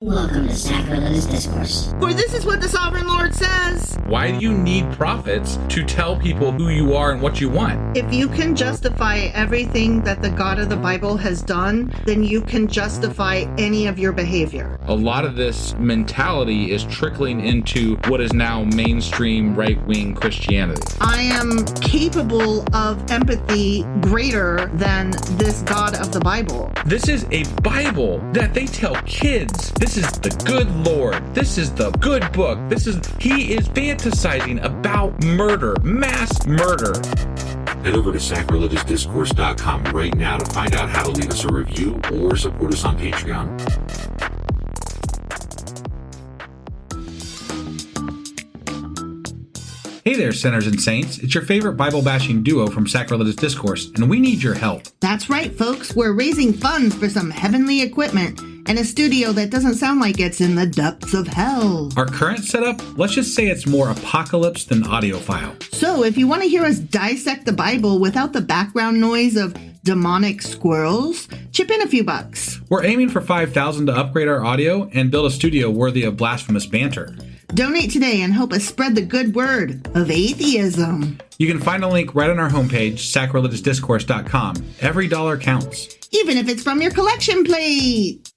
Welcome to Sacrilegious Discourse. For this is what the Sovereign Lord says. Why do you need prophets to tell people who you are and what you want? If you can justify everything that the God of the Bible has done, then you can justify any of your behavior. A lot of this mentality is trickling into what is now mainstream right-wing Christianity. I am capable of empathy greater than this God of the Bible. This is a Bible that they tell kids. This is the good Lord. This is the good book. He is fantasizing about murder, mass murder. Head over to sacrilegiousdiscourse.com right now to find out how to leave us a review or support us on Patreon. Hey there, sinners and saints. It's your favorite Bible-bashing duo from Sacrilegious Discourse, and we need your help. That's right, folks. We're raising funds for some heavenly equipment and a studio that doesn't sound like it's in the depths of hell. Our current setup, let's just say it's more apocalypse than audiophile. So if you want to hear us dissect the Bible without the background noise of demonic squirrels, chip in a few bucks. We're aiming for $5,000 to upgrade our audio and build a studio worthy of blasphemous banter. Donate today and help us spread the good word of atheism. You can find a link right on our homepage, sacrilegiousdiscourse.com. Every dollar counts. Even if it's from your collection plate.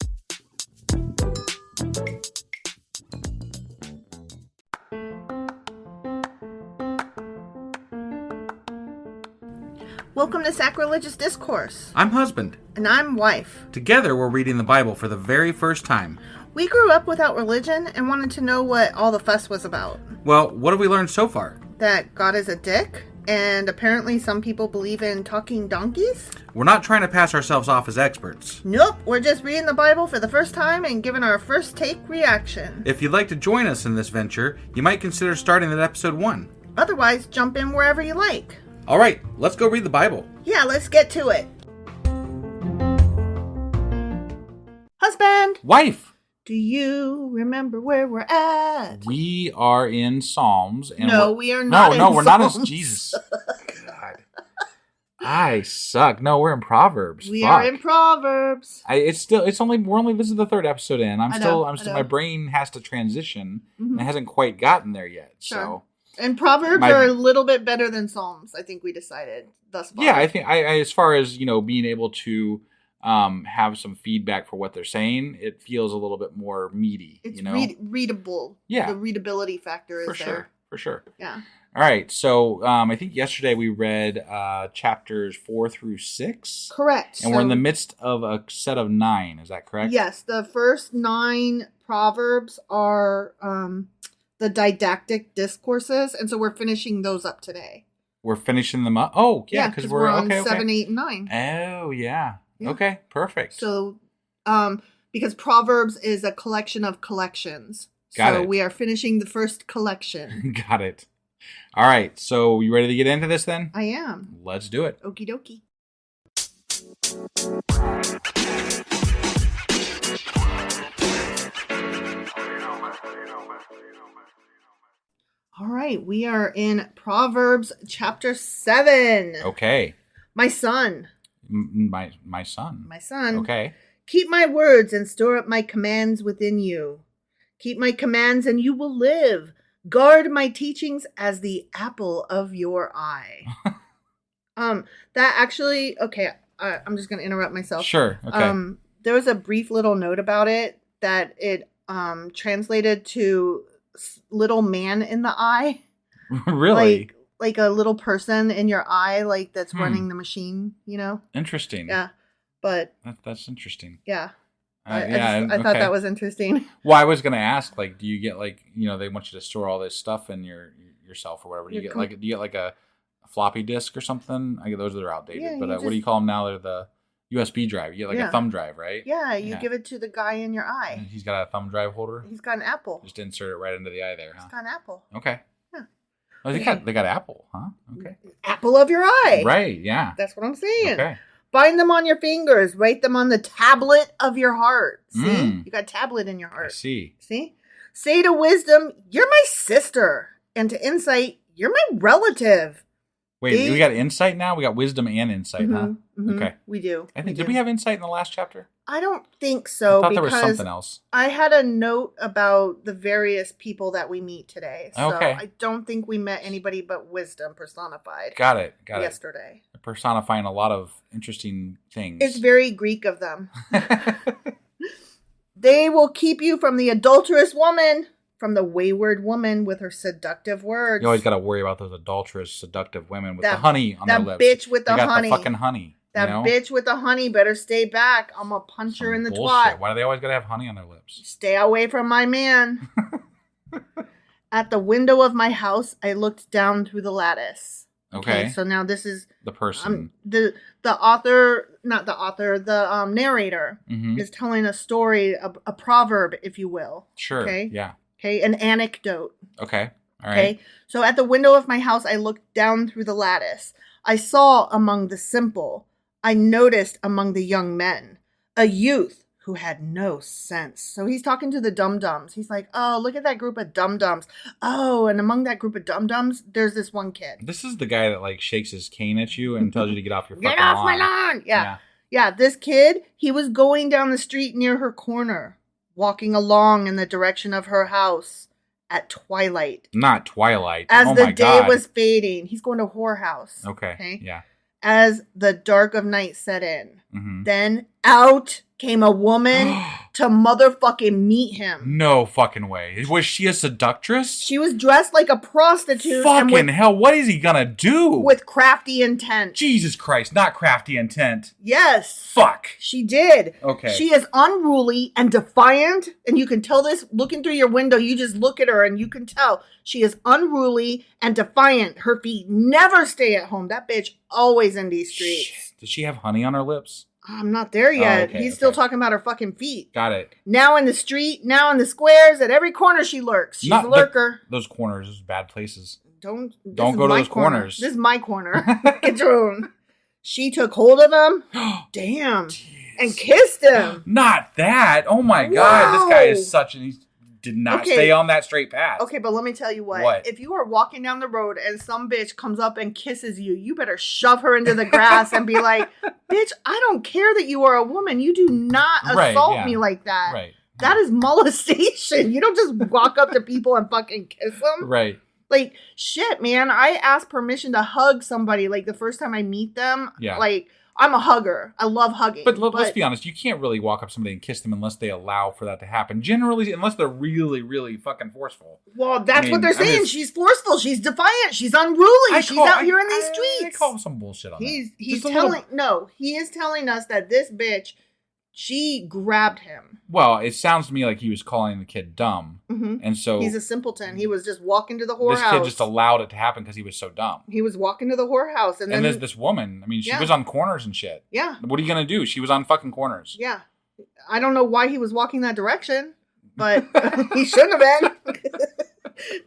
Welcome to Sacrilegious Discourse. I'm husband. And I'm wife. Together, we're reading the Bible for the very first time. We grew up without religion and wanted to know what all the fuss was about. Well, what have we learned so far? That God is a dick, and apparently some people believe in talking donkeys? We're not trying to pass ourselves off as experts. Nope, we're just reading the Bible for the first time and giving our first take reaction. If you'd like to join us in this venture, you might consider starting at episode 1. Otherwise, jump in wherever you like. All right, let's go read the Bible. Yeah, let's get to it. Husband! Wife! Do you remember where we're at? We are in Psalms. And No, we are not in No, we're not in Psalms. Jesus. God. I suck. No, we're in Proverbs. We Fuck. are in Proverbs. We're only this is the third episode in. I know. My brain has to transition. And it hasn't quite gotten there yet. Sure. So And Proverbs are a little bit better than Psalms, I think we decided thus far. yeah, I think I as far as, being able to have some feedback for what they're saying, it feels a little bit more meaty. It's readable. Yeah. The readability factor is there. For sure. Yeah. All right. So I think yesterday we read chapters 4 through 6. Correct. And we're in the midst of a set of 9. Is that correct? Yes. The first 9 Proverbs are the Didactic Discourses. And so we're finishing those up today. We're finishing them up? Oh, yeah. Because we're on 7, 8, and 9. Oh, yeah. Yeah. Okay, perfect. So, because Proverbs is a collection of collections. Got so it. we are finishing the first collection. Got it. All right, so you ready to get into this then? I am. Let's do it. Okie dokie. All right, we are in Proverbs chapter 7. Okay. My son. My son. My son. Okay. Keep my words and store up my commands within you. Keep my commands and you will live. Guard my teachings as the apple of your eye. That actually, okay, I'm just going to interrupt myself. Sure. Okay. There was a brief little note about it that it translated to little man in the eye. Really? Like a little person in your eye, like that's running the machine, Interesting. Yeah. But that's interesting. yeah. I thought that was interesting. Well, I was going to ask, like, do you get they want you to store all this stuff in yourself or whatever? Do you get like a floppy disk or something? I get those that are outdated. Yeah, but what do you call them now? They're the USB drive. You get like a thumb drive, right? Yeah, you give it to the guy in your eye. And he's got a thumb drive holder. He's got an apple. Just insert it right into the eye there, huh? He's got an apple. Okay. Yeah. Oh, they got Apple, huh? Okay. Apple of your eye. Right. Yeah. That's what I'm saying. Okay. Bind them on your fingers. Write them on the tablet of your heart. See? You got a tablet in your heart. I see. See? Say to wisdom, you're my sister. And to insight, you're my relative. Wait, we got insight now? We got wisdom and insight, huh? Okay. We do. Did we have insight in the last chapter? I don't think so. I thought there was something else. I had a note about the various people that we meet today. So I don't think we met anybody but wisdom personified. Got it. Yesterday. Personifying a lot of interesting things. It's very Greek of them. They will keep you from the adulterous woman, from the wayward woman with her seductive words. You always got to worry about those adulterous, seductive women with the honey on their lips. That bitch with the honey. The fucking honey. That bitch with the honey better stay back. I'm going to punch her in the twat. Why do they always got to have honey on their lips? Stay away from my man. At the window of my house, I looked down through the lattice. Okay. So now this is the person. The author, not the author, the narrator is telling a story, a proverb, if you will. Sure. Okay. Yeah. Okay. An anecdote. Okay. All right. Okay. So at the window of my house, I looked down through the lattice. I saw among the simple, I noticed among the young men, a youth who had no sense. So he's talking to the dum-dums. He's like, oh, look at that group of dum-dums. Oh, and among that group of dum-dums, there's this one kid. This is the guy that like shakes his cane at you and tells you to get off your fucking lawn. Get off my lawn! Yeah, this kid, he was going down the street near her corner, walking along in the direction of her house at twilight. Not twilight. As the day was fading. He's going to whorehouse. Okay. Yeah. As the dark of night set in. Then out came a woman to motherfucking meet him. No fucking way. Was she a seductress? She was dressed like a prostitute. Fucking hell, what is he gonna do? With crafty intent. Jesus Christ, not crafty intent. Yes. Fuck. She did. Okay. She is unruly and defiant, and you can tell this looking through your window. You just look at her and you can tell she is unruly and defiant. Her feet never stay at home. That bitch always in these streets. Shit. Does she have honey on her lips? I'm not there yet. Oh, He's still talking about her fucking feet. Got it. Now in the street, now in the squares, at every corner she lurks. She's a lurker. Those corners, those bad places. Don't go to those corners. This is my corner. Get your own. She took hold of him. Damn. Jeez. And kissed him. Not that. Oh my God. This guy is such he did not stay on that straight path. Okay, but let me tell you what. If you are walking down the road and some bitch comes up and kisses you, you better shove her into the grass and be like, bitch, I don't care that you are a woman. You do not assault me like that. Right. That is molestation. You don't just walk up to people and fucking kiss them. Right. Like, shit, man. I ask permission to hug somebody, like, the first time I meet them. Yeah. Like, I'm a hugger. I love hugging. But let's be honest. You can't really walk up to somebody and kiss them unless they allow for that to happen. Generally, unless they're really, really fucking forceful. Well, that's what they're saying. She's forceful. She's defiant. She's unruly. She's out here in these streets. I call some bullshit on that. He is telling us that this bitch, she grabbed him. Well, it sounds to me like he was calling the kid dumb. And so he's a simpleton. He was just walking to the whorehouse. This kid just allowed it to happen because he was so dumb. He was walking to the whorehouse. And then there's this woman. I mean, she was on corners and shit. Yeah. What are you going to do? She was on fucking corners. Yeah. I don't know why he was walking that direction, but he shouldn't have been.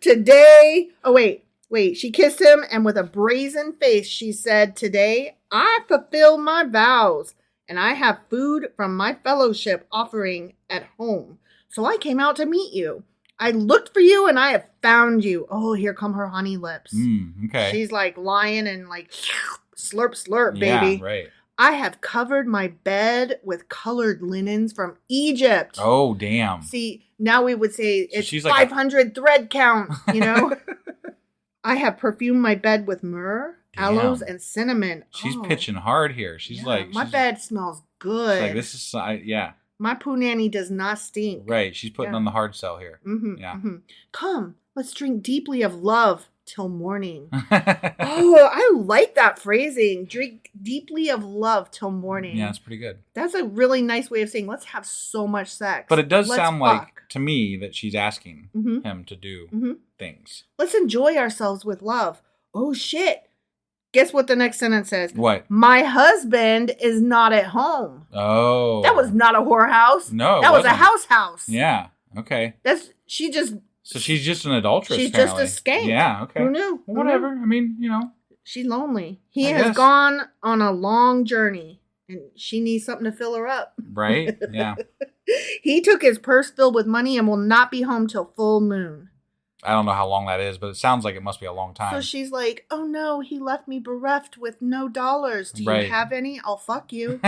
Today. Oh, wait. She kissed him, and with a brazen face, she said, today, I fulfill my vows, and I have food from my fellowship offering at home. So I came out to meet you. I looked for you, and I have found you. Oh, here come her honey lips. Okay. She's like lying and like slurp, slurp, baby. Yeah, right. I have covered my bed with colored linens from Egypt. Oh, damn. See, now we would say it's she's 500 thread count, you know? I have perfumed my bed with myrrh, aloes, and cinnamon. She's pitching hard here. She's like... My bed smells good. Like, this is... yeah. My punani does not stink. Right. She's putting on the hard sell here. Yeah. Come, let's drink deeply of love till morning. Oh, I like that phrasing. Drink deeply of love till morning. Yeah, it's pretty good. That's a really nice way of saying let's have so much sex. But it does sound like, to me, that she's asking him to do things. Let's enjoy ourselves with love. Oh, shit. Guess what the next sentence says? What? My husband is not at home. Oh. That was not a whorehouse. No, that was a house. Yeah. Okay. So she's just an adulteress. She's apparently. just a skank. Yeah. Okay. Who knew? Well, whatever. I mean, you know. She's lonely. He has gone on a long journey, and she needs something to fill her up. Right. Yeah. He took his purse filled with money and will not be home till full moon. I don't know how long that is, but it sounds like it must be a long time. So she's like, oh no, he left me bereft with no dollars. Do you have any? I'll fuck you.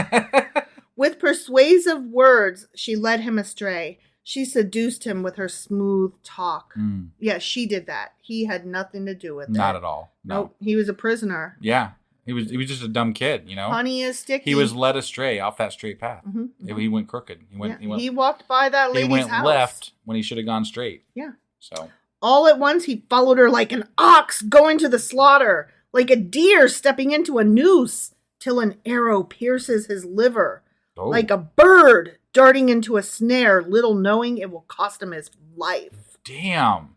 With persuasive words, she led him astray. She seduced him with her smooth talk. Yeah, she did that. He had nothing to do with it. Not at all. No. Nope. He was a prisoner. Yeah. He was just a dumb kid, you know? Honey is sticky. He was led astray off that straight path. Mm-hmm. He went crooked. He walked by that lady's house. He went left when he should have gone straight. Yeah. So. All at once, he followed her like an ox going to the slaughter, like a deer stepping into a noose, till an arrow pierces his liver, like a bird darting into a snare, little knowing it will cost him his life. Damn.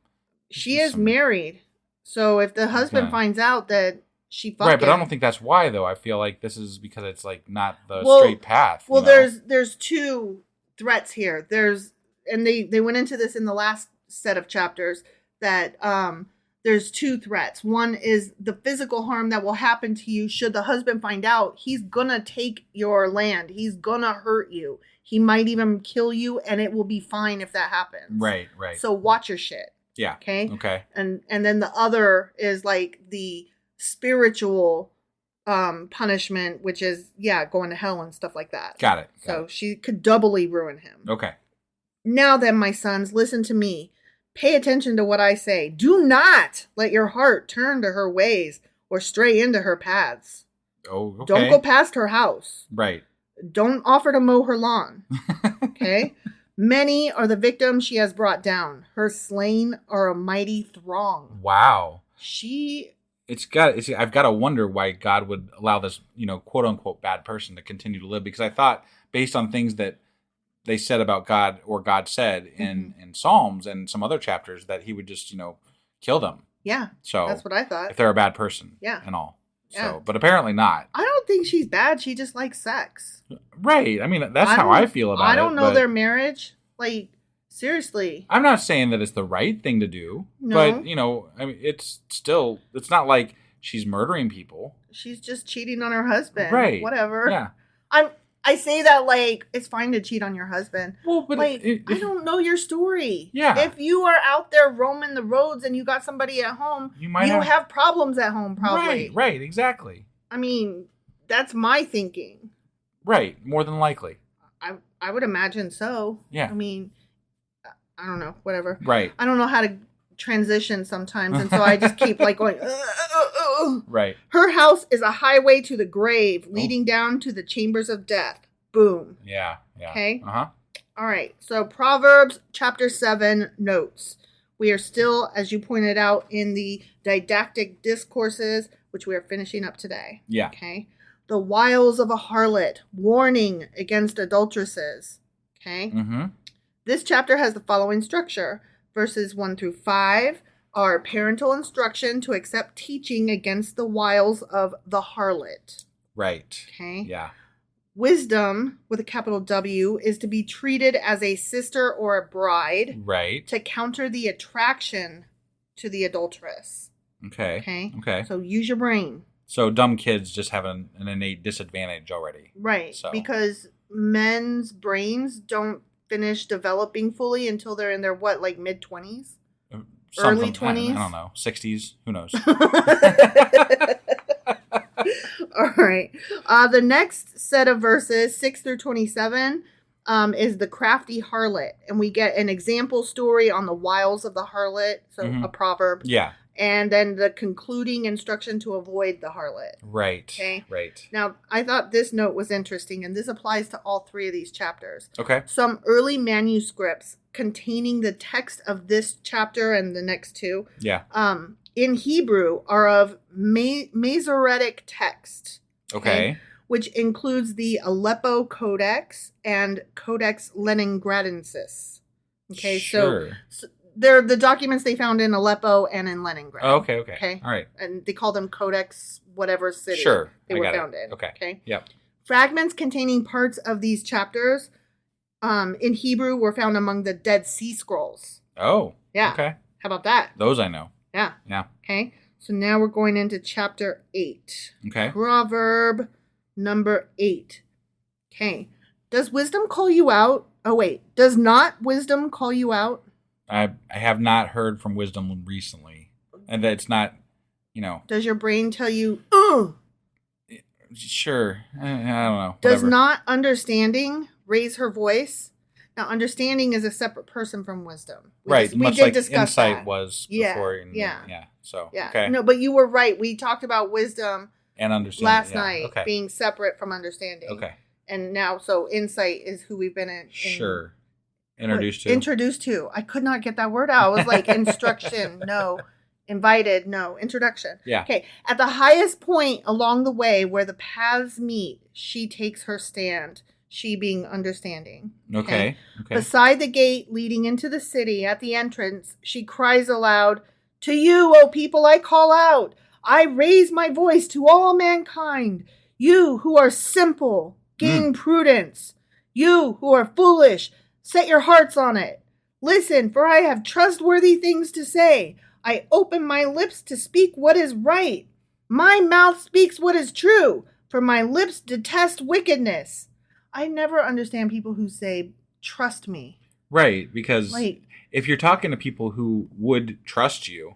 She is married, so if the husband finds out that she fucked right, but him, I don't think that's why, though. I feel like this is because it's like not the straight path. Well, there's two threats here. They went into this in the last set of chapters, that there's two threats. One is the physical harm that will happen to you should the husband find out. He's gonna take your land. He's gonna hurt you. He might even kill you, and it will be fine if that happens. Right. So watch your shit. Yeah. Okay. And then the other is like the spiritual punishment, which is going to hell and stuff like that. Got it. So she could doubly ruin him. Okay. Now then, my sons, listen to me. Pay attention to what I say. Do not let your heart turn to her ways or stray into her paths. Oh, okay. Don't go past her house. Right. Don't offer to mow her lawn. Okay? Many are the victims she has brought down. Her slain are a mighty throng. Wow. I've got to wonder why God would allow this, quote unquote bad person to continue to live, because I thought, based on things that they said about God, or God said in Psalms and some other chapters, that he would just, kill them. Yeah. So that's what I thought. If they're a bad person. Yeah. And all. Yeah. So, but apparently not. I don't think she's bad. She just likes sex. Right. I mean, that's how I feel about it. I don't know their marriage. Like, seriously. I'm not saying that it's the right thing to do. No. But, I mean, it's not like she's murdering people. She's just cheating on her husband. Right. Whatever. Yeah. I say that like it's fine to cheat on your husband. Well, but like, I don't know your story. Yeah. If you are out there roaming the roads and you got somebody at home, you have problems at home, probably. Right, exactly. I mean, that's my thinking. Right, more than likely. I would imagine so. Yeah. I mean, I don't know, whatever. Right. I don't know how to transition sometimes, and so I just keep like going. Right. Her house is a highway to the grave, leading down to the chambers of death. Boom. Yeah. Okay. Uh-huh. All right. So Proverbs chapter 7 notes. We are still, as you pointed out, in the Didactic Discourses, which we are finishing up today. Yeah. Okay. The wiles of a harlot, warning against adulteresses. Okay. Mm-hmm. This chapter has the following structure. Verses 1 through 5 are parental instruction to accept teaching against the wiles of the harlot. Right. Okay. Yeah. Wisdom, with a capital W, is to be treated as a sister or a bride. Right. To counter the attraction to the adulteress. Okay. So use your brain. So dumb kids just have an innate disadvantage already. Right. So. Because men's brains don't finish developing fully until they're in their, mid-20s? Early 20s? I don't know. 60s? Who knows? All right. The next set of verses, 6 through 27, is the crafty harlot. And we get an example story on the wiles of the harlot. So a proverb. Yeah. And then the concluding instruction to avoid the harlot. Right. Okay. Right. Now, I thought this note was interesting, and this applies to all three of these chapters. Okay. Some early manuscripts containing the text of this chapter and the next two. Yeah. In Hebrew are of Masoretic text. Okay. Which includes the Aleppo Codex and Codex Leningradensis. Okay. Sure. So they're the documents they found in Aleppo and in Leningrad. Oh, okay. All right. And they call them Codex whatever city they were found in. Okay. Yep. Fragments containing parts of these chapters in Hebrew were found among the Dead Sea Scrolls. Oh. Yeah. Okay. How about that? Those I know. Yeah. Yeah. Okay. So now we're going into chapter 8. Okay. Proverb number 8. Okay. Does wisdom call you out? Oh, wait. Does not wisdom call you out? I have not heard from wisdom recently, and that it's not, Does your brain tell you, Sure, I don't know. Does Whatever. not understanding raise her voice? Now, understanding is a separate person from wisdom. Right, much did like discuss insight that. was Yeah, before. yeah. So, Yeah. okay. No, but you were right. We talked about wisdom And understanding. last yeah. night Okay. being separate from understanding. Okay. And now, so insight is who we've been Sure. Introduced to. Introduced to. I could not get that word out. I was like, instruction, no. Invited, no. Introduction. Yeah. Okay. At the highest point along the way where the paths meet, she takes her stand. She being understanding. Okay. Beside the gate leading into the city, at the entrance, she cries aloud, "To you, O people, I call out. I raise my voice to all mankind. You who are simple, gain prudence. You who are foolish, set your hearts on it. Listen, for I have trustworthy things to say. I open my lips to speak what is right. My mouth speaks what is true, for my lips detest wickedness." I never understand people who say, "Trust me." Right, because Like, if you're talking to people who would trust you,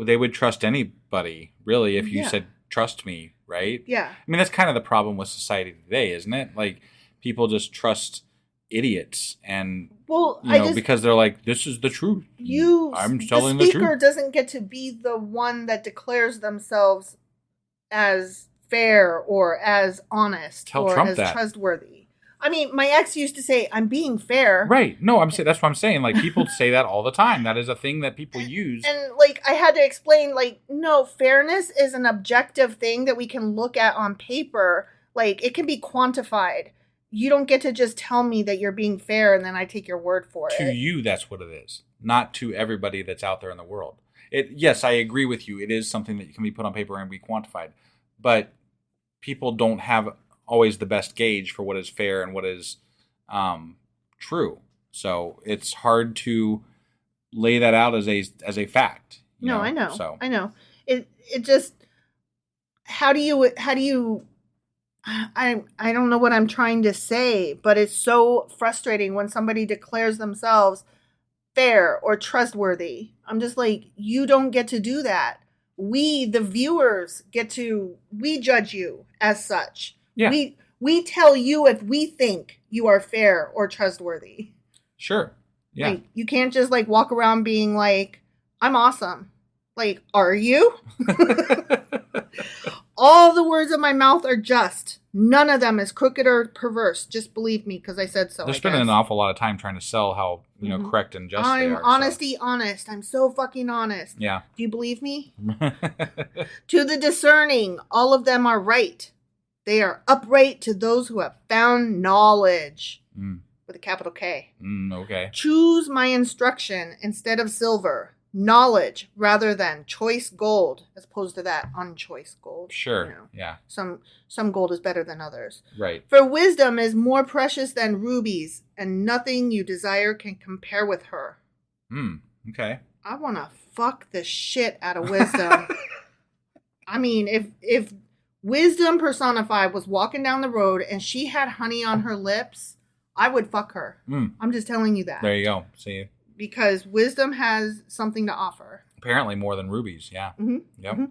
they would trust anybody, really, if you Yeah. said, "Trust me," right? yeah. I mean, that's kind of the problem with society today, isn't it? Like, people just trust idiots, and Well, because they're like, "This is the truth. I'm telling the the speaker truth." doesn't get to be the one that declares themselves as fair or as honest Tell or Trump as that. trustworthy. I mean, my ex used to say, "I'm being fair." Right? No, I'm saying that's what I'm saying. Like, people say that all the time. That is a thing that people use. And like I had to explain, like, no, fairness is an objective thing that we can look at on paper. Like, it can be quantified. You don't get to just tell me that you're being fair and then I take your word for it. To you, that's what it is, not to everybody that's out there in the world. Yes, I agree with you. It is something that can be put on paper and be quantified, but people don't have always the best gauge for what is fair and what is true. So it's hard to lay that out as a fact. No, I know. So I know. It just how do you I don't know what I'm trying to say, but it's so frustrating when somebody declares themselves fair or trustworthy. I'm just like, you don't get to do that. We, the viewers, we judge you as such. Yeah. We tell you if we think you are fair or trustworthy. Sure. Yeah. Like, you can't just like walk around being like, "I'm awesome." Like, are you? All the words of my mouth are just. None of them is crooked or perverse. Just believe me, because I said so. They're spending an awful lot of time trying to sell how correct and just they are. Honest. I'm so fucking honest. Yeah. Do you believe me? To the discerning, all of them are right. They are upright to those who have found knowledge. With a capital K. Okay. Choose my instruction instead of silver. Knowledge rather than choice gold, as opposed to that unchoice gold. Sure. Yeah. Some gold is better than others. Right. For wisdom is more precious than rubies, and nothing you desire can compare with her. Okay. I want to fuck the shit out of wisdom. I mean, if wisdom personified was walking down the road and she had honey on her lips, I would fuck her. I'm just telling you that. There you go. See. Because wisdom has something to offer. Apparently more than rubies, yeah. Mm-hmm. Yep. Mm-hmm.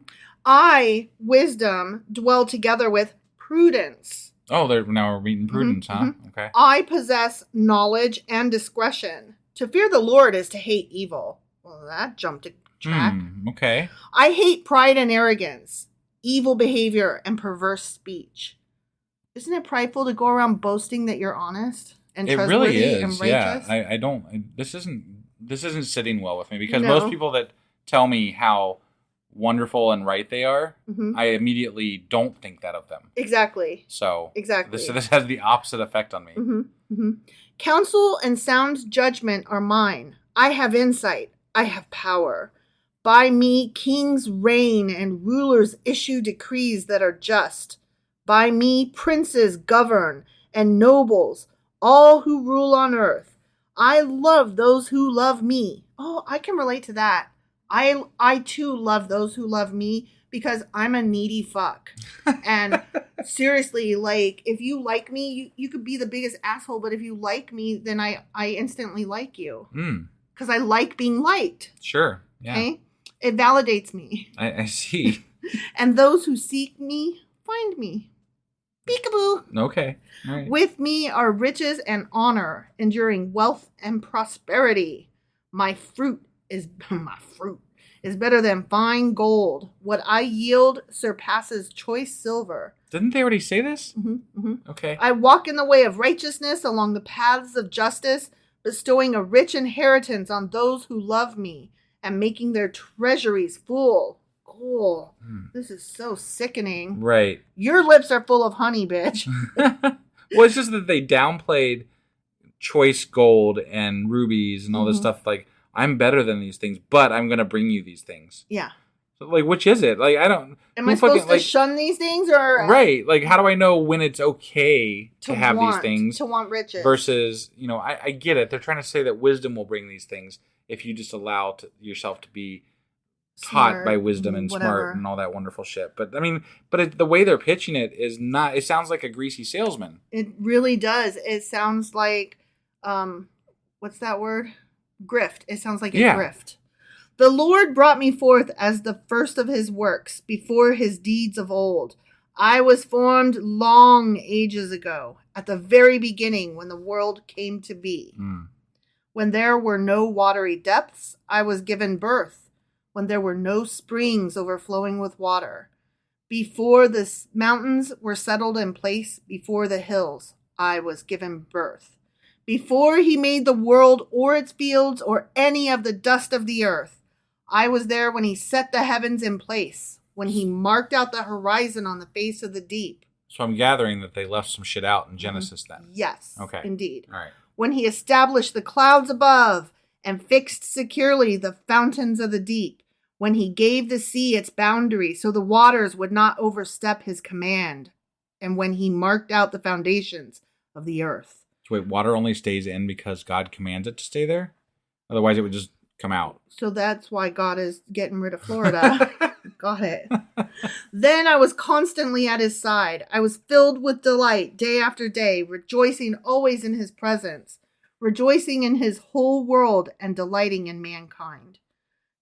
I, wisdom, dwell together with prudence. Oh, now we're meeting prudence, huh? Okay. I possess knowledge and discretion. To fear the Lord is to hate evil. Well, that jumped a track. Okay. I hate pride and arrogance, evil behavior, and perverse speech. Isn't it prideful to go around boasting that you're honest and it trustworthy really is. and righteous? Yeah, I don't. This isn't sitting well with me because No. most people that tell me how wonderful and right they are, I immediately don't think that of them. Exactly. So Exactly. this has the opposite effect on me. Counsel and sound judgment are mine. I have insight. I have power. By me, kings reign and rulers issue decrees that are just. By me, princes govern and nobles, all who rule on earth. I love those who love me. Oh, I can relate to that. I too love those who love me because I'm a needy fuck. And seriously, like, if you like me, you could be the biggest asshole, but if you like me, then I instantly like you. because I like being liked. Sure. Yeah. Okay? It validates me. I see. And those who seek me, find me. Peekaboo. Okay. All right. With me are riches and honor, enduring wealth and prosperity. My fruit is better than fine gold. What I yield surpasses choice silver. Didn't they already say this? Mm-hmm. Okay. I walk in the way of righteousness along the paths of justice, bestowing a rich inheritance on those who love me and making their treasuries full. Cool. This is so sickening. Right. Your lips are full of honey, bitch. Well, it's just that they downplayed choice gold and rubies and all this stuff. Like, I'm better than these things, but I'm going to bring you these things. Yeah. So, like, which is it? Like, I don't... Am I supposed to shun these things or... Right. Like, how do I know when it's okay to have these things? To want riches. Versus, I get it. They're trying to say that wisdom will bring these things if you just allow yourself to be taught by wisdom and smart and all that wonderful shit. But, I mean, the way they're pitching it is not... It sounds like a greasy salesman. It really does. It sounds like... what's that word? Grift. It sounds like a grift. The Lord brought me forth as the first of his works, before his deeds of old. I was formed long ages ago, at the very beginning when the world came to be. When there were no watery depths, I was given birth. When there were no springs overflowing with water. Before the mountains were settled in place, before the hills, I was given birth. Before he made the world or its fields or any of the dust of the earth, I was there when he set the heavens in place, when he marked out the horizon on the face of the deep. So I'm gathering that they left some shit out in Genesis then. Yes, okay. Indeed. All right. When he established the clouds above and fixed securely the fountains of the deep, when he gave the sea its boundary so the waters would not overstep his command, and when he marked out the foundations of the earth. So wait, water only stays in because God commands it to stay there? Otherwise it would just come out. So that's why God is getting rid of Florida. Got it. Then I was constantly at his side. I was filled with delight day after day, rejoicing always in his presence, rejoicing in his whole world and delighting in mankind.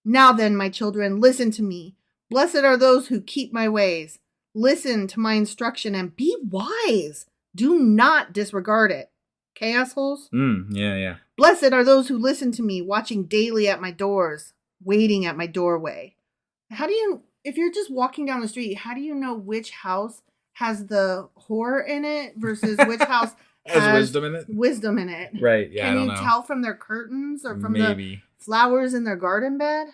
Now then, my children, listen to me. Blessed are those who keep my ways. Listen to my instruction and be wise. Do not disregard it. Okay, assholes? Yeah. Blessed are those who listen to me, watching daily at my doors, waiting at my doorway. How do you, if you're just walking down the street, how do you know which house has the whore in it versus which house has wisdom in it? Right, yeah, Can you tell from their curtains or from the flowers in their garden bed?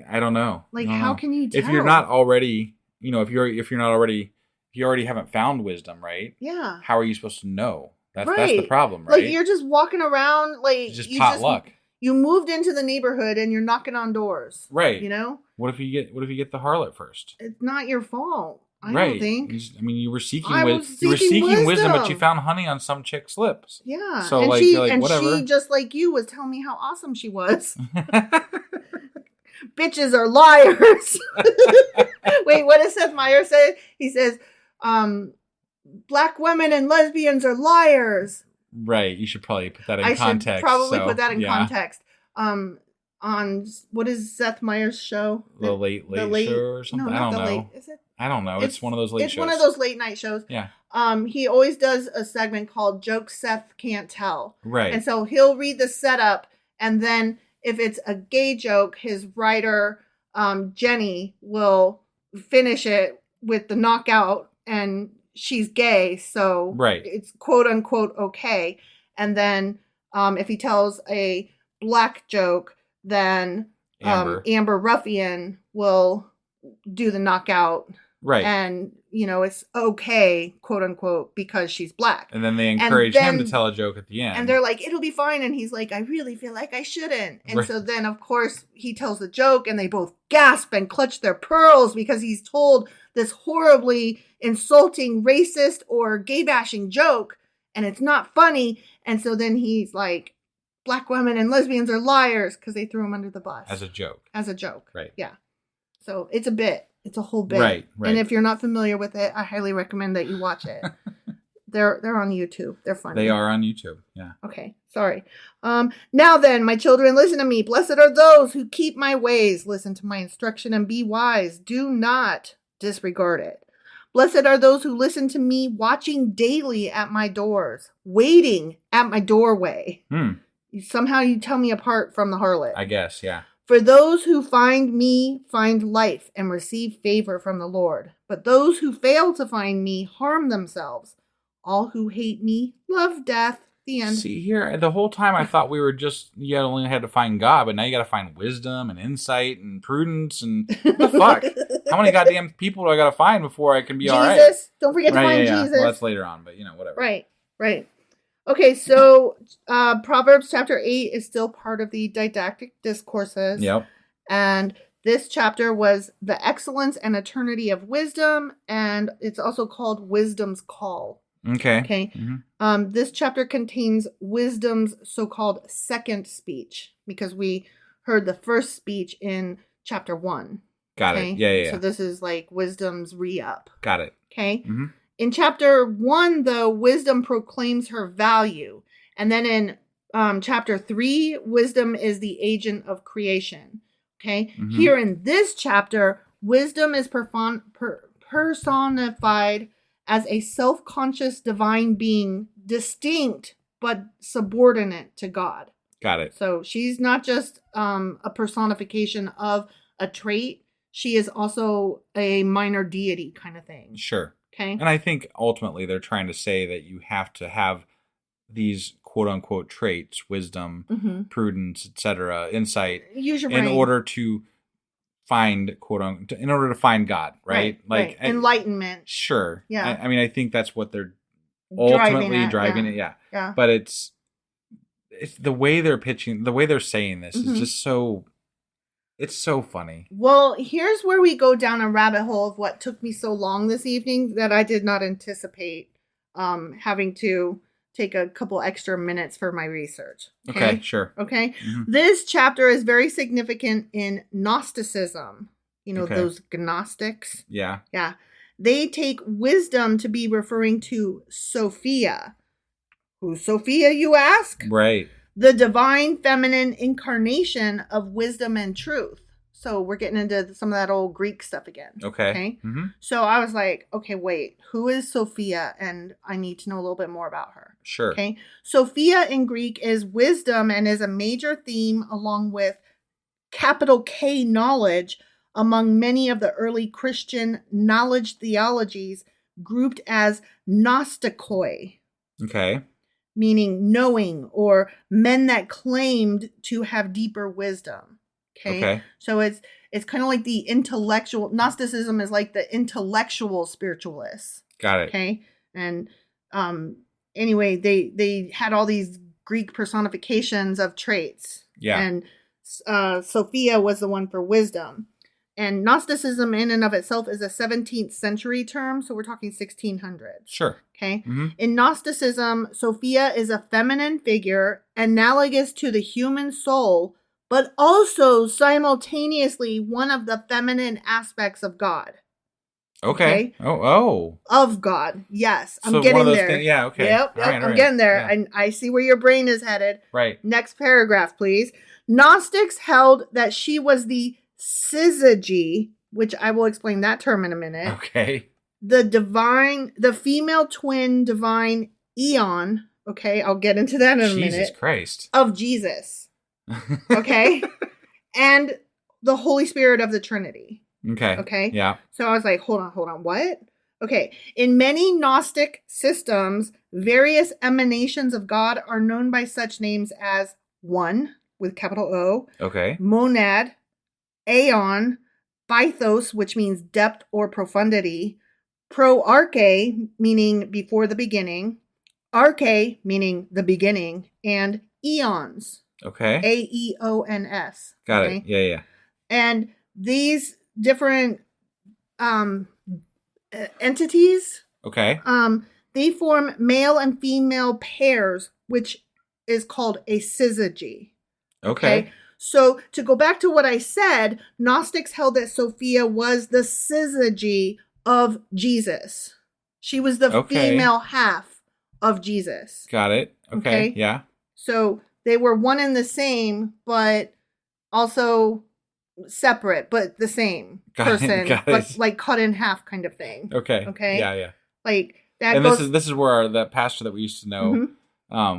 I don't know. Like, how can you tell? If you're not already, if you already haven't found wisdom, right? Yeah. How are you supposed to know? That's the problem, right? Like, you're just walking around, like... It's just potluck. You moved into the neighborhood and you're knocking on doors. Right. You know? What if you get the harlot first? It's not your fault. I right. don't think. You were seeking wisdom, but you found honey on some chick's lips. Yeah. So, and whatever. She, just like you, was telling me how awesome she was. Bitches are liars. Wait, what does Seth Meyers say? He says, black women and lesbians are liars. Right. You should probably put that in context. I should probably put that in context. On what is Seth Meyers' show? The late show or something? No, I don't know. late. Is it? I don't know. It's one of those late shows. It's one of those late night shows. Yeah. He always does a segment called Jokes Seth Can't Tell. Right. And so he'll read the setup, and then if it's a gay joke, his writer, Jenny, will finish it with the knockout, and she's gay, so it's quote unquote okay. And then if he tells a black joke, then Amber Ruffian will do the knockout. Right. And, it's okay, quote unquote, because she's black. And then they encourage him to tell a joke at the end. And they're like, it'll be fine. And he's like, I really feel like I shouldn't. And so then, of course, he tells the joke and they both gasp and clutch their pearls because he's told this horribly insulting, racist, or gay bashing joke. And it's not funny. And so then he's like, black women and lesbians are liars because they threw him under the bus. As a joke. Right. Yeah. So it's a bit. It's a whole bit. Right. And if you're not familiar with it, I highly recommend that you watch it. They're on YouTube. They're funny. They are on YouTube. Yeah. Okay, sorry. Now then, my children, listen to me. Blessed are those who keep my ways. Listen to my instruction and be wise. Do not disregard it. Blessed are those who listen to me, watching daily at my doors, waiting at my doorway. Somehow you tell me apart from the harlot. I guess, yeah. For those who find me find life and receive favor from the Lord. But those who fail to find me harm themselves. All who hate me love death. The end. See here, the whole time I thought we were you only had to find God, but now you got to find wisdom and insight and prudence and what the fuck? How many goddamn people do I got to find before I can be all right? Jesus. Don't forget to find Jesus. Well, that's later on, but whatever. Right. Okay, so Proverbs chapter 8 is still part of the Didactic Discourses. Yep. And this chapter was the excellence and eternity of wisdom, and it's also called Wisdom's Call. Okay. Mm-hmm. This chapter contains wisdom's so-called second speech, because we heard the first speech in chapter 1. Got it. Yeah. So this is like wisdom's re-up. Got it. Okay. Mm-hmm. In chapter 1, though, wisdom proclaims her value. And then in chapter 3, wisdom is the agent of creation. Okay. Mm-hmm. Here in this chapter, wisdom is personified as a self-conscious divine being, distinct but subordinate to God. Got it. So she's not just a personification of a trait. She is also a minor deity kind of thing. Sure. Okay. And I think ultimately they're trying to say that you have to have these quote-unquote traits, wisdom, prudence, etc., insight, use your in brain. order to find in order to find God, right? Like enlightenment. Sure. Yeah. I mean, I think that's what they're ultimately driving it. Yeah. Yeah. But it's the way they're pitching, the way they're saying this is just so. It's so funny. Well, here's where we go down a rabbit hole of what took me so long this evening that I did not anticipate having to take a couple extra minutes for my research. Okay, sure. Okay. Mm-hmm. This chapter is very significant in Gnosticism. Those Gnostics. Yeah. Yeah. They take wisdom to be referring to Sophia. Who's Sophia, you ask? Right. The divine feminine incarnation of wisdom and truth. So we're getting into some of that old Greek stuff again. Okay. Mm-hmm. So I was like, okay, wait, who is Sophia? And I need to know a little bit more about her. Sure. Okay. Sophia in Greek is wisdom and is a major theme along with capital K knowledge among many of the early Christian knowledge theologies grouped as Gnostikoi. Okay. Meaning knowing, or men that claimed to have deeper wisdom. Okay. So it's kind of like the intellectual. Gnosticism is like the intellectual spiritualists. Got it. Okay. And anyway, they had all these Greek personifications of traits. Yeah. And Sophia was the one for wisdom. And Gnosticism in and of itself is a 17th century term, so we're talking 1600s. Sure. Okay. Mm-hmm. In Gnosticism, Sophia is a feminine figure analogous to the human soul, but also simultaneously one of the feminine aspects of God. Okay. Oh. Of God. Yes. I'm so getting one of those there. Yeah, okay. Yep. All right, I'm getting there. Yeah. And I see where your brain is headed. Right. Next paragraph, please. Gnostics held that she was the syzygy, which I will explain that term in a minute. Okay. The female twin divine eon. Okay, I'll get into that in a minute. Jesus Christ. Of Jesus. Okay. And the Holy Spirit of the Trinity. Okay. Okay. Yeah. So I was like, hold on. What? Okay. In many Gnostic systems, various emanations of God are known by such names as one with capital O. Okay. Monad. Aeon, Bythos, which means depth or profundity, Proarche, meaning before the beginning, Arche, meaning the beginning, and eons. Okay. Aeons. Got okay? it. Yeah. And these different entities, okay, they form male and female pairs, which is called a syzygy. Okay. So to go back to what I said, Gnostics held that Sophia was the syzygy of Jesus. She was the female half of Jesus. Got it. Okay. Yeah. So they were one and the same, but also separate, but the same person, but like cut in half kind of thing. Okay. Okay. Yeah. Like that. And goes, this is where the pastor that we used to know,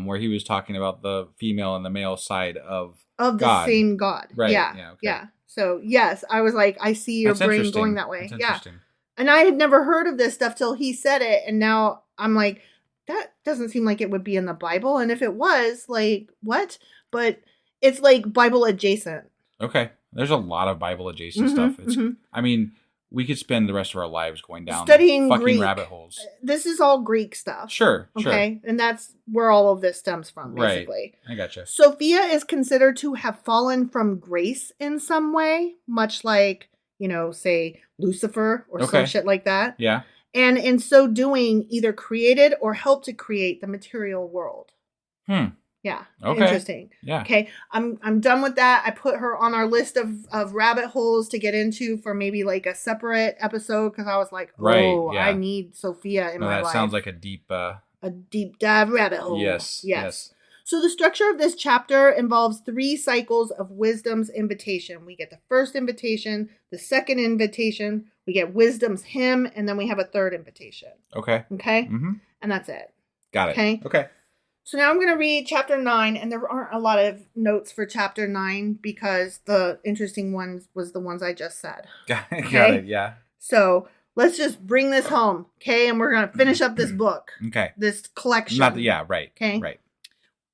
where he was talking about the female and the male side of the God. same God. Right. Yeah. Okay. Yeah. So yes, I was like, I see your brain going that way. That's interesting. And I had never heard of this stuff till he said it, and now I'm like, that doesn't seem like it would be in the Bible. And if it was, like, what? But it's like Bible adjacent. Okay. There's a lot of Bible adjacent stuff. I mean, we could spend the rest of our lives going down studying fucking Greek. rabbit holes. This is all Greek stuff. Sure. Okay. And that's where all of this stems from, basically. Right. I gotcha. Sophia is considered to have fallen from grace in some way, much like, say Lucifer or some shit like that. Yeah. And in so doing, either created or helped to create the material world. Yeah. Okay. Interesting. Yeah. Okay. I'm done with that. I put her on our list of rabbit holes to get into for maybe like a separate episode because I was like, I need Sophia in my life. That sounds like a deep dive rabbit hole. Yes. So the structure of this chapter involves 3 cycles of wisdom's invitation. We get the first invitation, the second invitation, we get wisdom's hymn, and then we have a third invitation. Okay? And that's it. Got it. Okay. So now I'm going to read chapter 9, and there aren't a lot of notes for chapter 9 because the interesting ones was the ones I just said. Got it, yeah. So let's just bring this home, okay? And we're going to finish up this book. Okay. This collection. Right. Okay. Right.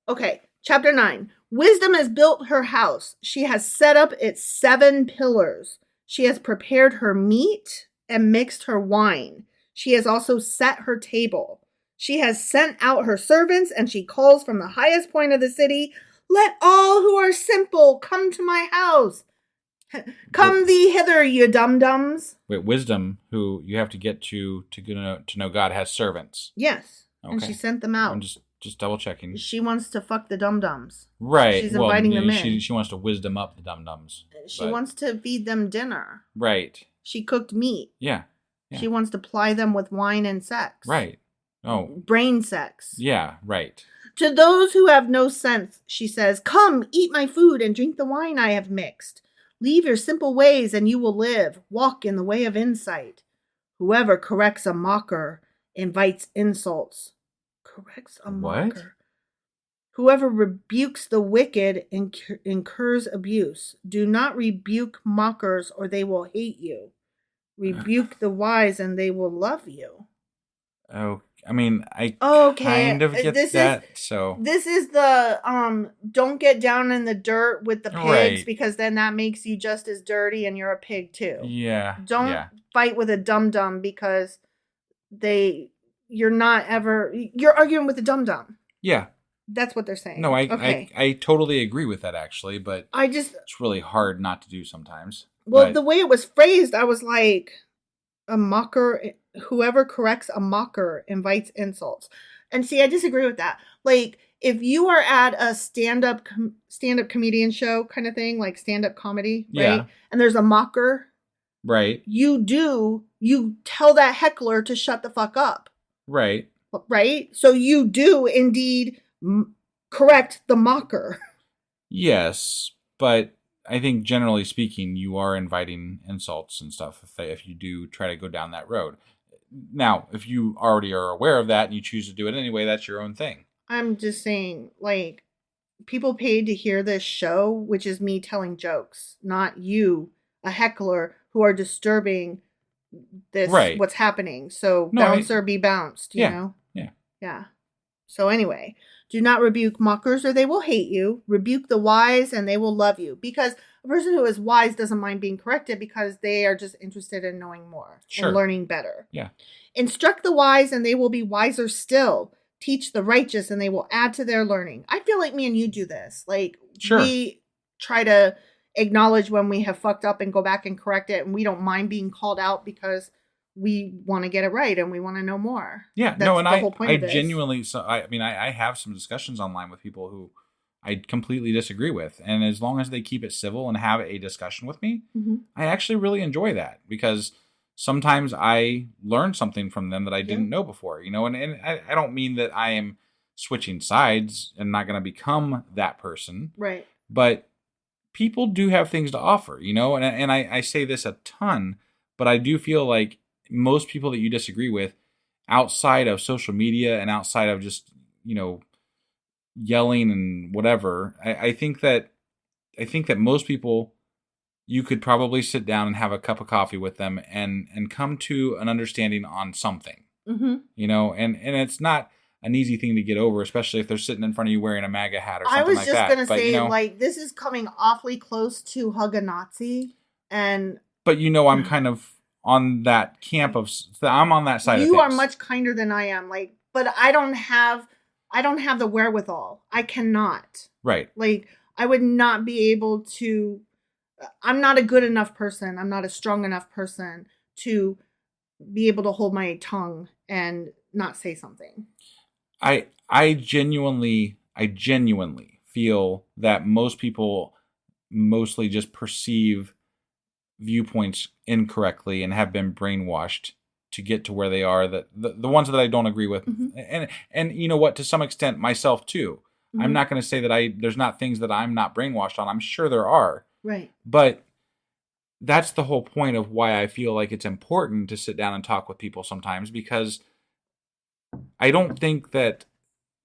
Okay, chapter 9. Wisdom has built her house. She has set up its 7 pillars. She has prepared her meat and mixed her wine. She has also set her table. She has sent out her servants, and she calls from the highest point of the city, "Let all who are simple come to my house. Come thee hither, you dum-dums." Wait, wisdom, who you have to get to know God, has servants. Yes, okay. And she sent them out. I'm just double checking. She wants to fuck the dum-dums. Right. She's inviting them in. She wants to wisdom up the dum-dums. She wants to feed them dinner. Right. She cooked meat. Yeah. She wants to ply them with wine and sex. Right. Oh. Brain sex. Yeah, right. To those who have no sense, she says, "Come, eat my food and drink the wine I have mixed. Leave your simple ways and you will live. Walk in the way of insight. Whoever corrects a mocker invites insults." Corrects a mocker. Whoever rebukes the wicked incurs abuse. Do not rebuke mockers or they will hate you. Rebuke the wise and they will love you. Oh, I mean, I kind of get that. This is the don't get down in the dirt with the pigs because then that makes you just as dirty and you're a pig too. Yeah. Don't fight with a dum-dum because you're arguing with a dum-dum. Yeah. That's what they're saying. No, I totally agree with that actually, but it's really hard not to do sometimes. Well, the way it was phrased, I was like, a mocker, whoever corrects a mocker invites insults. And see, I disagree with that. Like, if you are at a stand-up comedian show kind of thing, like stand-up comedy, right? Yeah. And there's a mocker. Right. You tell that heckler to shut the fuck up. Right. Right? So you do indeed correct the mocker. Yes, but I think generally speaking, you are inviting insults and stuff if you do try to go down that road. Now, if you already are aware of that and you choose to do it anyway, that's your own thing. I'm just saying, like, people paid to hear this show, which is me telling jokes, not you, a heckler, who are disturbing this, what's happening. So bouncer be bounced, you know? Yeah. So anyway, do not rebuke mockers or they will hate you. Rebuke the wise and they will love you. Because a person who is wise doesn't mind being corrected because they are just interested in knowing more and learning better. Yeah. Instruct the wise and they will be wiser still. Teach the righteous and they will add to their learning. I feel like me and you do this. Like, we try to acknowledge when we have fucked up and go back and correct it. And we don't mind being called out because we want to get it right and we want to know more. Yeah, that's the whole point of this. Genuinely, I have some discussions online with people who I completely disagree with. And as long as they keep it civil and have a discussion with me, I actually really enjoy that because sometimes I learn something from them that I didn't know before, and I don't mean that I am switching sides and not going to become that person. Right. But people do have things to offer, and I say this a ton, but I do feel like most people that you disagree with outside of social media and outside of just, yelling and whatever, I think that most people, you could probably sit down and have a cup of coffee with them and come to an understanding on something, and it's not an easy thing to get over, especially if they're sitting in front of you wearing a MAGA hat or something like that. I was just going to say, this is coming awfully close to hug a Nazi. But I'm kind of on that camp I'm on that side of things. You are much kinder than I am. But I don't have the wherewithal. I cannot. Right. I would not be able to, I'm not a good enough person. I'm not a strong enough person to be able to hold my tongue and not say something. I genuinely feel that most people mostly just perceive viewpoints incorrectly and have been brainwashed to get to where they are. That the ones that I don't agree with, and you know what, to some extent myself too. I'm not going to say that there's not things that I'm not brainwashed on. I'm sure there are. Right. But that's the whole point of why I feel like it's important to sit down and talk with people sometimes, because I don't think that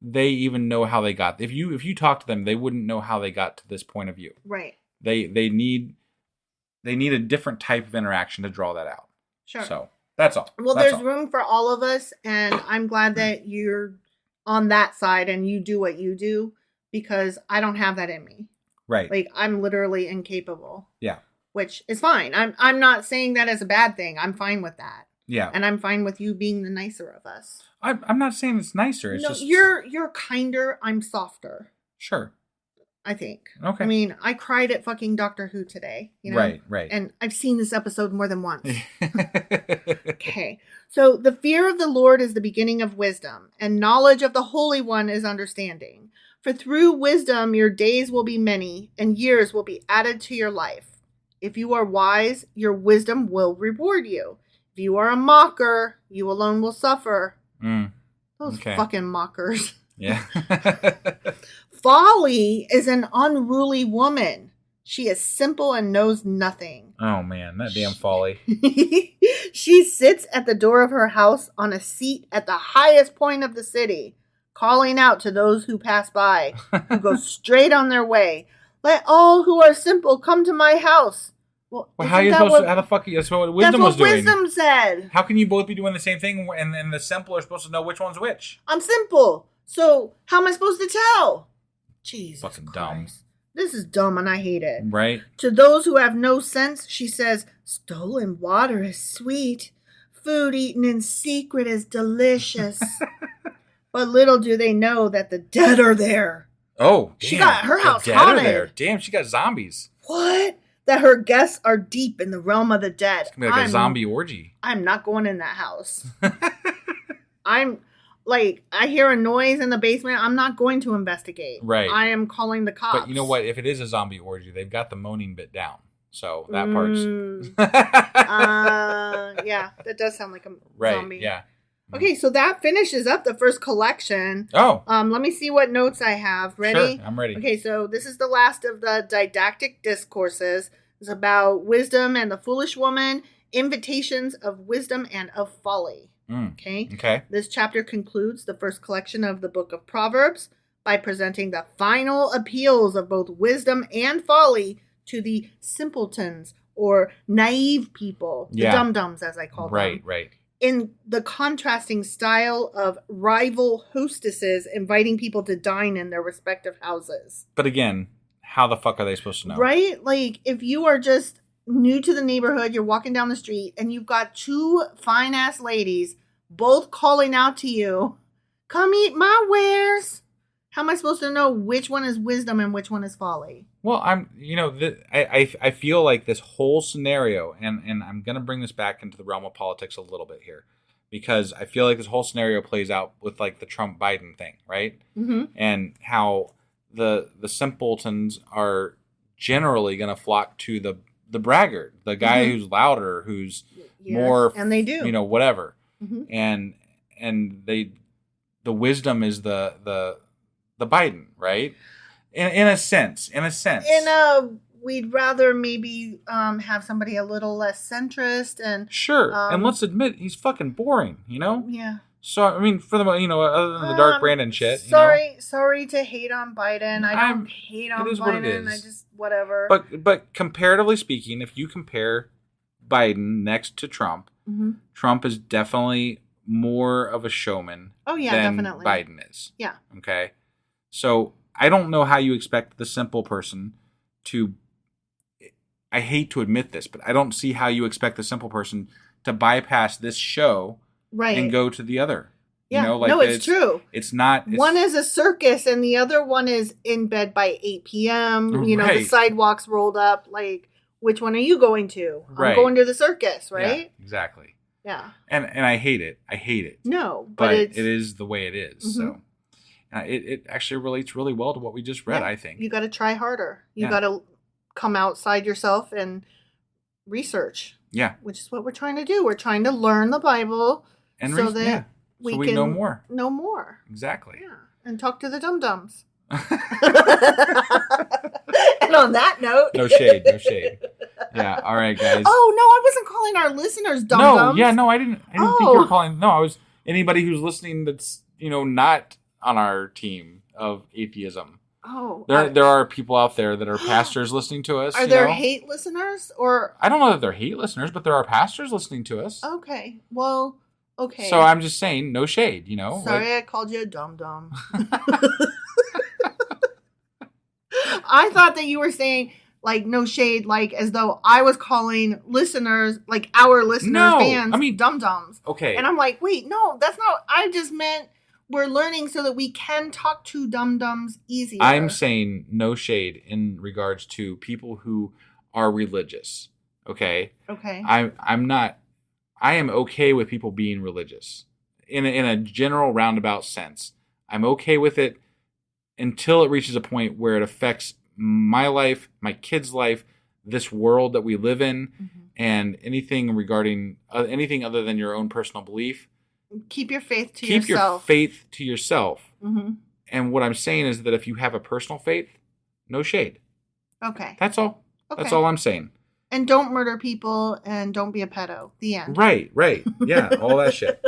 they even know how they got. If you talk to them, they wouldn't know how they got to this point of view. Right. They need a different type of interaction to draw that out. Sure. So that's all. Well, there's room for all of us, and I'm glad that you're on that side and you do what you do, because I don't have that in me. Right. I'm literally incapable. Yeah. Which is fine. I'm not saying that as a bad thing. I'm fine with that. Yeah. And I'm fine with you being the nicer of us. I'm not saying it's nicer. It's just you're kinder. I'm softer. Sure. I think. Okay. I mean, I cried at fucking Doctor Who today. Right. And I've seen this episode more than once. Okay. So the fear of the Lord is the beginning of wisdom, and knowledge of the Holy One is understanding. For through wisdom your days will be many, and years will be added to your life. If you are wise, your wisdom will reward you. If you are a mocker, you alone will suffer. Those fucking mockers. Yeah. Folly is an unruly woman. She is simple and knows nothing. Oh man, that damn Folly. She sits at the door of her house on a seat at the highest point of the city, calling out to those who pass by, who go straight on their way. Let all who are simple come to my house. Well, how are you supposed to? How the fuck? That's what wisdom was doing. That's what wisdom said. How can you both be doing the same thing, and the simple are supposed to know which one's which? I'm simple, so how am I supposed to tell? Jesus fucking Christ. Dumb. This is dumb, and I hate it. Right. To those who have no sense, she says, stolen water is sweet. Food eaten in secret is delicious. But little do they know that the dead are there. Oh, damn. She got her house dead haunted. Are there. Damn, she got zombies. What? That her guests are deep in the realm of the dead. It's gonna be like a zombie orgy. I'm not going in that house. I hear a noise in the basement. I'm not going to investigate. Right. I am calling the cops. But you know what? If it is a zombie orgy, they've got the moaning bit down. So that part's... yeah, that does sound like a right, zombie. Yeah. Okay, so that finishes up the first collection. Oh. Let me see what notes I have. Ready? Sure, I'm ready. Okay, so this is the last of the Didactic Discourses. It's about wisdom and the foolish woman, invitations of wisdom and of folly. Okay. This chapter concludes the first collection of the Book of Proverbs by presenting the final appeals of both wisdom and folly to the simpletons or naive people, the dum-dums as I call them. Right. In the contrasting style of rival hostesses inviting people to dine in their respective houses. But again, how the fuck are they supposed to know? Right? Like, if you are just new to the neighborhood, you're walking down the street, and you've got two fine-ass ladies both calling out to you, come eat my wares. How am I supposed to know which one is wisdom and which one is folly? Well, I feel like this whole scenario, and I'm going to bring this back into the realm of politics a little bit here, because I feel like this whole scenario plays out with like the Trump-Biden thing, right? Mm-hmm. And how the simpletons are generally going to flock to the the braggart, the guy who's louder, who's more, and they do, whatever. And the wisdom is the Biden, right? In a sense. We'd rather maybe have somebody a little less centrist and sure. And let's admit he's fucking boring, Yeah. So I mean, for the other than the Dark Brandon shit. Sorry to hate on Biden. I don't hate on Biden. I just whatever. But comparatively speaking, if you compare Biden next to Trump, Trump is definitely more of a showman. Oh yeah, than definitely. Biden is. Yeah. Okay. So I don't know how you expect the simple person to. I hate to admit this, but I don't see how you expect the simple person to bypass this show. Right. And go to the other. Yeah. No, it's true. It's not. One is a circus and the other one is in bed by 8 p.m. The sidewalks rolled up. Like, which one are you going to? I'm going to the circus, right? Yeah, exactly. Yeah. And I hate it. No, but it is the way it is. So it actually relates really well to what we just read, I think. You got to try harder. You got to come outside yourself and research. Yeah. Which is what we're trying to do. We're trying to learn the Bible. And so that we can know more. Know more. Exactly. Yeah. And talk to the dum-dums. And on that note. No shade. Yeah. All right, guys. Oh, no, I wasn't calling our listeners dum-dums. I didn't think you were calling. No, I was anybody who's listening that's, not on our team of atheism. Oh. There are people out there that are pastors listening to us. Are there hate listeners? Or I don't know that they're hate listeners, but there are pastors listening to us. Okay. Well, okay. So I'm just saying, no shade, Sorry I called you a dum-dum. I thought that you were saying, like, no shade, like, as though I was calling listeners, like, our listeners, fans, dum-dums. Okay. And I'm like, wait, no, that's not, I just meant we're learning so that we can talk to dum-dums easier. I'm saying no shade in regards to people who are religious, okay? Okay. I'm not... I am okay with people being religious in a general roundabout sense. I'm okay with it until it reaches a point where it affects my life, my kids' life, this world that we live in, and anything regarding anything other than your own personal belief. Keep your faith to yourself. Keep your faith to yourself. And what I'm saying is that if you have a personal faith, no shade. Okay. That's all. Okay. That's all I'm saying. And don't murder people and don't be a pedo. The end. Right. Yeah, all that shit.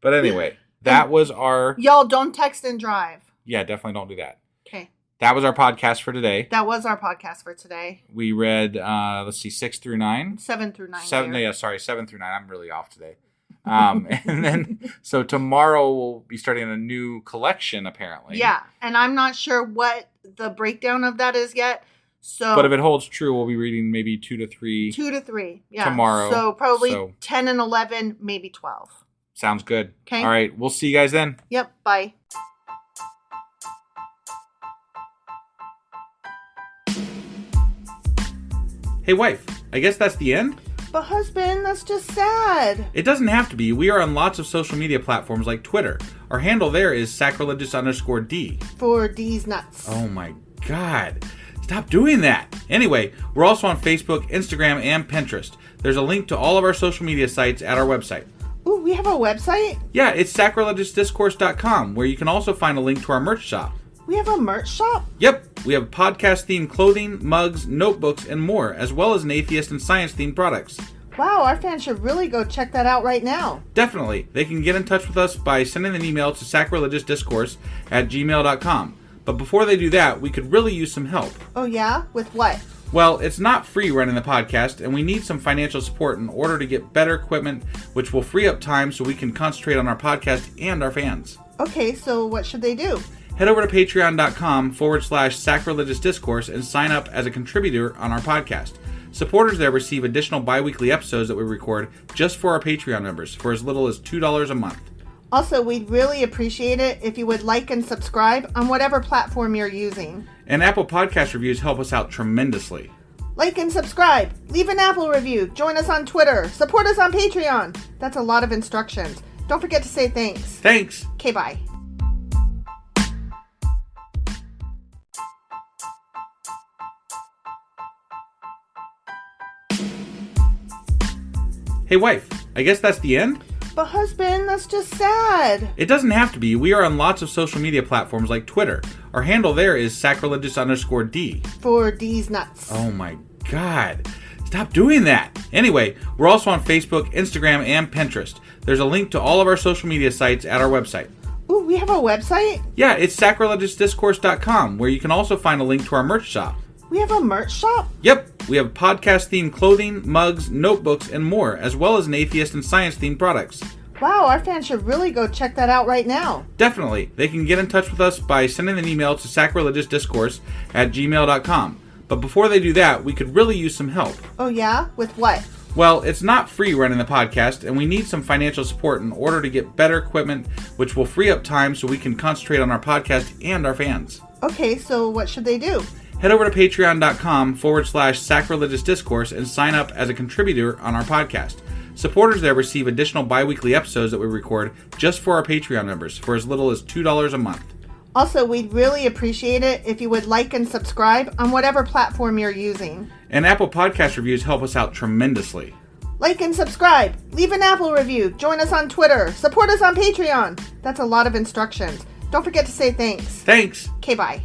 But anyway, that was our... Y'all don't text and drive. Yeah, definitely don't do that. Okay. That was our podcast for today. We read, 6 through 9. 7 through 9. 7 through 9. I'm really off today. And then, so tomorrow we'll be starting a new collection, apparently. Yeah, and I'm not sure what the breakdown of that is yet. So, but if it holds true, we'll be reading maybe 2 to 3. 2 to 3, yeah. Tomorrow. So probably 10 and 11, maybe 12. Sounds good. Okay. All right, we'll see you guys then. Yep, bye. Hey, wife, I guess that's the end? But husband, that's just sad. It doesn't have to be. We are on lots of social media platforms like Twitter. Our handle there is sacrilegious_D. For D's nuts. Oh my God. Stop doing that. Anyway, we're also on Facebook, Instagram, and Pinterest. There's a link to all of our social media sites at our website. Ooh, we have a website? Yeah, it's sacrilegiousdiscourse.com, where you can also find a link to our merch shop. We have a merch shop? Yep. We have podcast-themed clothing, mugs, notebooks, and more, as well as an atheist and science-themed products. Wow, our fans should really go check that out right now. Definitely. They can get in touch with us by sending an email to sacrilegiousdiscourse@gmail.com. But before they do that, we could really use some help. Oh yeah? With what? Well, it's not free running the podcast, and we need some financial support in order to get better equipment, which will free up time so we can concentrate on our podcast and our fans. Okay, so what should they do? Head over to patreon.com/sacrilegiousdiscourse and sign up as a contributor on our podcast. Supporters there receive additional bi-weekly episodes that we record just for our Patreon members for as little as $2 a month. Also, we'd really appreciate it if you would like and subscribe on whatever platform you're using. And Apple Podcast reviews help us out tremendously. Like and subscribe. Leave an Apple review. Join us on Twitter. Support us on Patreon. That's a lot of instructions. Don't forget to say thanks. Thanks. Okay, bye. Hey, wife, I guess that's the end? But husband, that's just sad. It doesn't have to be. We are on lots of social media platforms like Twitter. Our handle there is sacrilegious_D. For D's nuts. Oh my God. Stop doing that. Anyway, we're also on Facebook, Instagram, and Pinterest. There's a link to all of our social media sites at our website. Ooh, we have a website? Yeah, it's sacrilegiousdiscourse.com, where you can also find a link to our merch shop. We have a merch shop? Yep, we have podcast-themed clothing, mugs, notebooks, and more, as well as an atheist and science-themed products. Wow, our fans should really go check that out right now. Definitely. They can get in touch with us by sending an email to sacrilegiousdiscourse@gmail.com. But before they do that, we could really use some help. Oh yeah? With what? Well, it's not free running the podcast, and we need some financial support in order to get better equipment, which will free up time so we can concentrate on our podcast and our fans. Okay, so what should they do? Head over to patreon.com/sacrilegious discourse and sign up as a contributor on our podcast. Supporters there receive additional bi-weekly episodes that we record just for our Patreon members for as little as $2 a month. Also, we'd really appreciate it if you would like and subscribe on whatever platform you're using. And Apple Podcast reviews help us out tremendously. Like and subscribe, leave an Apple review, join us on Twitter, support us on Patreon. That's a lot of instructions. Don't forget to say thanks. Thanks. Okay, bye.